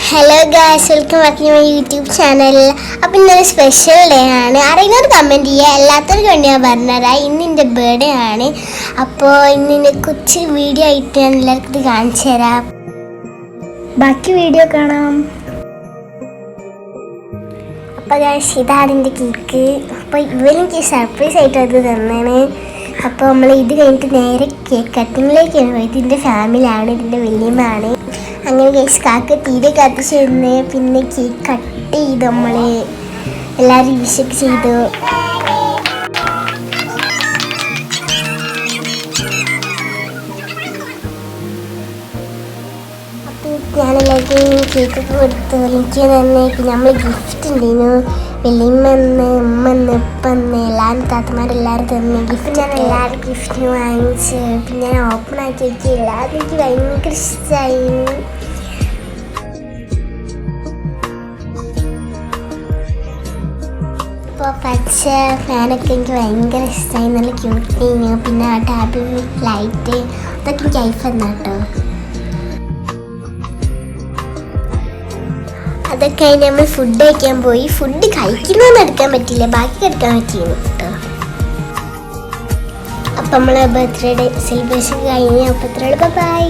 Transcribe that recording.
Hello guys, welcome back to my YouTube channel. അപ്പോൾ ഇന്നൊരു special day ആണ്. അറിയുന്നവർ കമൻറ്റ് ചെയ്യുക, അല്ലാത്തവർക്ക് വേണ്ടി ഞാൻ പറഞ്ഞുതരാം. ഇന്ന് എൻ്റെ ബർത്ത്ഡേ ആണ്. അപ്പോൾ ഇന്നിൻ്റെ കൊച്ചു വീഡിയോ ആയിട്ട് ഞാൻ എല്ലാവർക്കും ഇത് കാണിച്ചു തരാം. ബാക്കി വീഡിയോ കാണാം. അപ്പോൾ ഗായ്സ്, ഇതാണ് എൻ്റെ കേക്ക്. അപ്പോൾ ഇവരെനിക്ക് സർപ്രൈസ് ആയിട്ട് അത് തന്നാണ്. അപ്പോൾ നമ്മൾ ഇത് കഴിഞ്ഞിട്ട് നേരെ കേക്ക് കട്ടിങ്ങിലേക്കാണ് പോയത്. ഇതിൻ്റെ ഫാമിലിയാണ്, ഇതിൻ്റെ വലിയമ്മയാണ്. അങ്ങനെ ഗൈസ് കാക്ക തീരെ കത്തിച്ചിരുന്ന് പിന്നെ കേക്ക് കട്ട് ചെയ്ത് നമ്മൾ എല്ലാവരും വിഷൊക്കെ ചെയ്തു. അപ്പോൾ ഞാനെല്ലാവർക്കും കേക്കൊക്കെ കൊടുത്തു. എനിക്ക് തന്നെ പിന്നെ നമ്മൾ ഗിഫ്റ്റ് ഉണ്ടായിരുന്നു. വലിയമ്മന്ന് ഉമ്മന്ന് ഇപ്പന്ന് എല്ലാവരും താത്തമാരെല്ലാവരും തന്നെ ഗിഫ്റ്റ്. ഞാൻ എല്ലാവരും ഗിഫ്റ്റിന് വാങ്ങിച്ച് പിന്നെ ഞാൻ ഓപ്പൺ ആക്കി വെക്കി. എല്ലാവരും എനിക്ക് ഭയങ്കര ഇഷ്ടമായി. ഇപ്പോൾ പച്ച ഫാനൊക്കെ എനിക്ക് ഭയങ്കര ഇഷ്ടമായി. നല്ല ക്യൂട്ടിങ് പിന്നെ ആ ടാബിൾ ലൈറ്റ് അതൊക്കെ എനിക്ക് ഐഫോൺ കേട്ടോ. അതൊക്കെ കഴിഞ്ഞ് നമ്മൾ ഫുഡ് കഴിക്കാൻ പോയി. ഫുഡ് കഴിക്കുന്നൊന്നും എടുക്കാൻ പറ്റില്ല, ബാക്കി എടുക്കാൻ പറ്റിയിരുന്നു കേട്ടോ. അപ്പം നമ്മളെ ബർത്ത്ഡേ സെലിബ്രേഷൻ കഴിഞ്ഞ് അപ്പോൾ ബൈ.